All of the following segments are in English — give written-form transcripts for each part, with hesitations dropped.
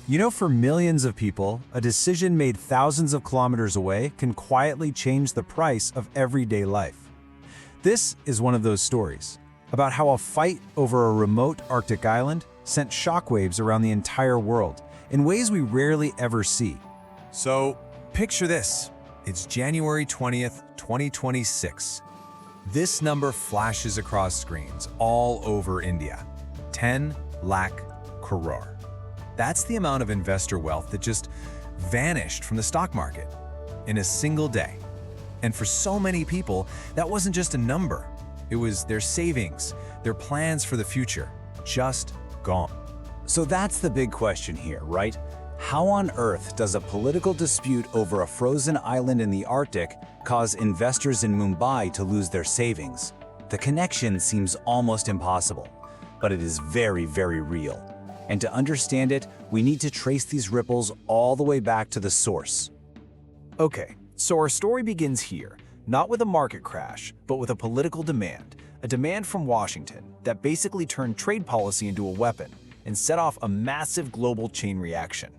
You know, for millions of people, a decision made thousands of kilometers away can quietly change the price of everyday life. This is one of those stories about how a fight over a remote Arctic island sent shockwaves around the entire world in ways we rarely ever see. So, picture this. It's January 20th, 2026. This number flashes across screens all over India. 10 lakh crore. That's the amount of investor wealth that just vanished from the stock market in a single day. And for so many people, that wasn't just a number. It was their savings, their plans for the future, just gone. So that's the big question here, right? How on earth does a political dispute over a frozen island in the Arctic cause investors in Mumbai to lose their savings? The connection seems almost impossible, but it is very, very real. And to understand it, we need to trace these ripples all the way back to the source. Okay, so our story begins here, not with a market crash, but with a political demand. A demand from Washington that basically turned trade policy into a weapon and set off a massive global chain reaction.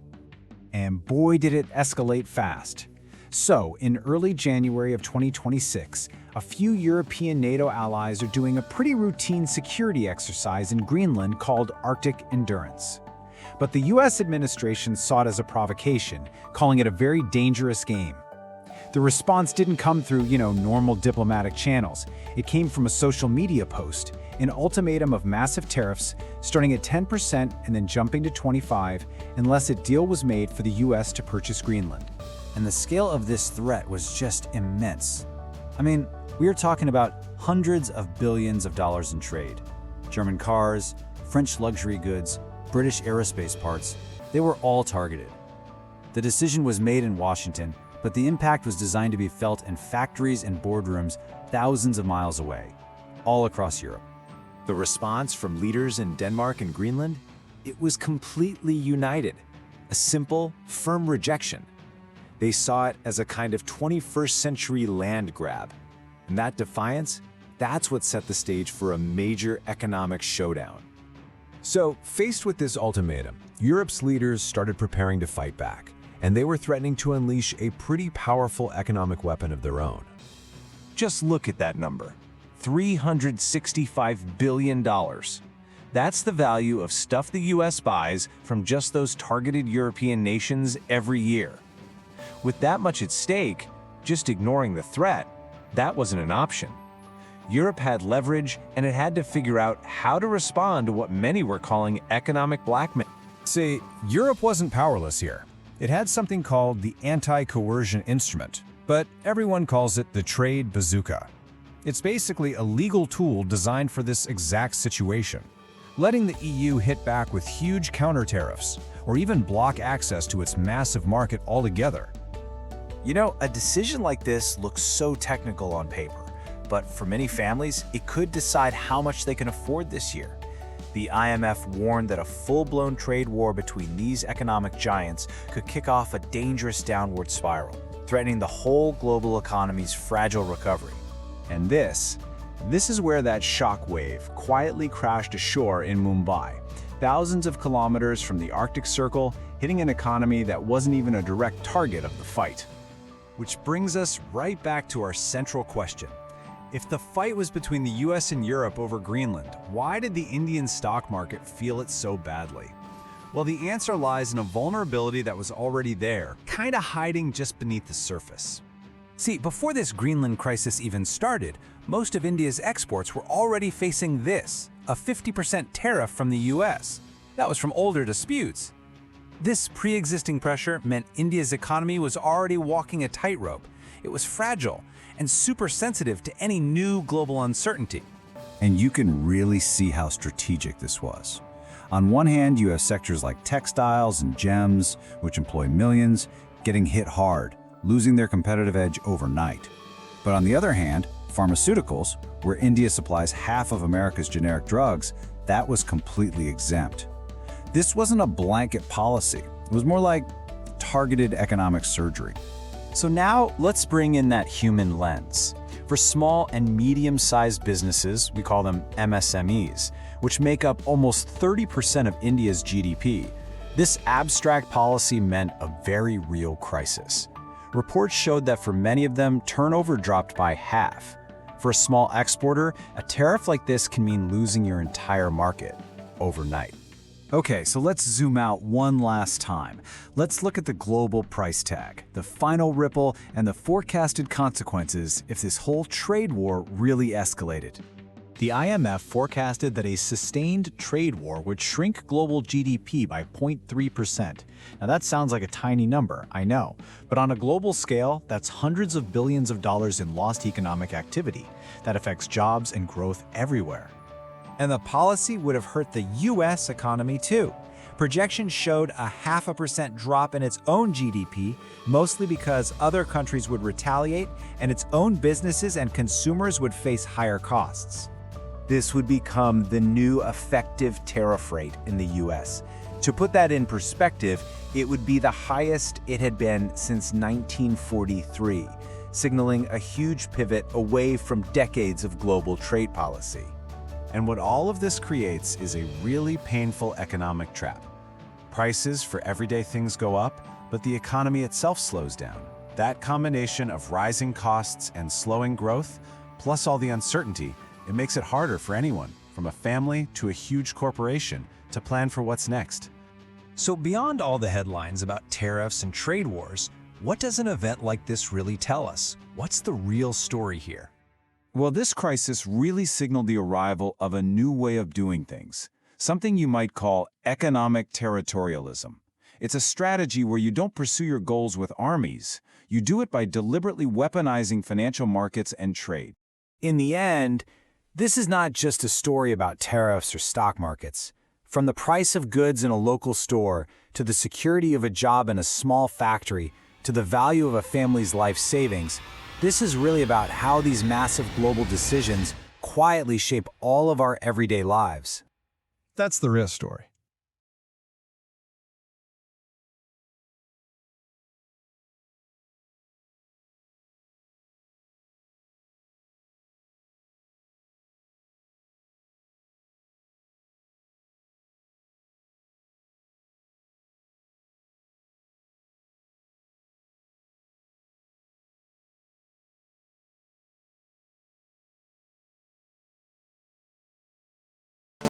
And boy, did it escalate fast. So, in early January of 2026, a few European NATO allies are doing a pretty routine security exercise in Greenland called Arctic Endurance. But the US administration saw it as a provocation, calling it a very dangerous game. The response didn't come through, normal diplomatic channels. It came from a social media post, an ultimatum of massive tariffs starting at 10% and then jumping to 25% unless a deal was made for the US to purchase Greenland. And the scale of this threat was just immense. I mean, we are talking about hundreds of billions of dollars in trade. German cars, French luxury goods, British aerospace parts, they were all targeted. The decision was made in Washington, but the impact was designed to be felt in factories and boardrooms thousands of miles away, all across Europe. The response from leaders in Denmark and Greenland? It was completely united. A simple, firm rejection. They saw it as a kind of 21st century land grab. And that defiance, that's what set the stage for a major economic showdown. So, faced with this ultimatum, Europe's leaders started preparing to fight back, and they were threatening to unleash a pretty powerful economic weapon of their own. Just look at that number, $365 billion. That's the value of stuff the US buys from just those targeted European nations every year. With that much at stake, just ignoring the threat, that wasn't an option. Europe had leverage, and it had to figure out how to respond to what many were calling economic blackmail. See, Europe wasn't powerless here. It had something called the anti-coercion instrument, but everyone calls it the trade bazooka. It's basically a legal tool designed for this exact situation, letting the EU hit back with huge counter tariffs, or even block access to its massive market altogether. A decision like this looks so technical on paper, but for many families, it could decide how much they can afford this year. The IMF warned that a full-blown trade war between these economic giants could kick off a dangerous downward spiral, threatening the whole global economy's fragile recovery. And this is where that shock wave quietly crashed ashore in Mumbai, thousands of kilometers from the Arctic Circle, hitting an economy that wasn't even a direct target of the fight. Which brings us right back to our central question. If the fight was between the US and Europe over Greenland, why did the Indian stock market feel it so badly? Well, the answer lies in a vulnerability that was already there, kind of hiding just beneath the surface. See, before this Greenland crisis even started, most of India's exports were already facing this, a 50% tariff from the US. That was from older disputes. This pre-existing pressure meant India's economy was already walking a tightrope. It was fragile and super sensitive to any new global uncertainty. And you can really see how strategic this was. On one hand, you have sectors like textiles and gems, which employ millions, getting hit hard, losing their competitive edge overnight. But on the other hand, pharmaceuticals, where India supplies half of America's generic drugs, that was completely exempt. This wasn't a blanket policy. It was more like targeted economic surgery. So now let's bring in that human lens. For small and medium-sized businesses, we call them MSMEs, which make up almost 30% of India's GDP, This abstract policy meant a very real crisis. Reports showed that for many of them, turnover dropped by half. For a small exporter, a tariff like this can mean losing your entire market overnight. Okay, so let's zoom out one last time. Let's look at the global price tag, the final ripple, and the forecasted consequences if this whole trade war really escalated. The IMF forecasted that a sustained trade war would shrink global GDP by 0.3%. Now that sounds like a tiny number, I know, but on a global scale, that's hundreds of billions of dollars in lost economic activity. That affects jobs and growth everywhere. And the policy would have hurt the U.S. economy too. Projections showed a 0.5% drop in its own GDP, mostly because other countries would retaliate and its own businesses and consumers would face higher costs. This would become the new effective tariff rate in the U.S. To put that in perspective, it would be the highest it had been since 1943, signaling a huge pivot away from decades of global trade policy. And what all of this creates is a really painful economic trap. Prices for everyday things go up, but the economy itself slows down. That combination of rising costs and slowing growth, plus all the uncertainty, it makes it harder for anyone, from a family to a huge corporation, to plan for what's next. So beyond all the headlines about tariffs and trade wars, what does an event like this really tell us? What's the real story here? Well, this crisis really signaled the arrival of a new way of doing things, something you might call economic territorialism. It's a strategy where you don't pursue your goals with armies. You do it by deliberately weaponizing financial markets and trade. In the end, this is not just a story about tariffs or stock markets. From the price of goods in a local store, to the security of a job in a small factory, to the value of a family's life savings, this is really about how these massive global decisions quietly shape all of our everyday lives. That's the real story.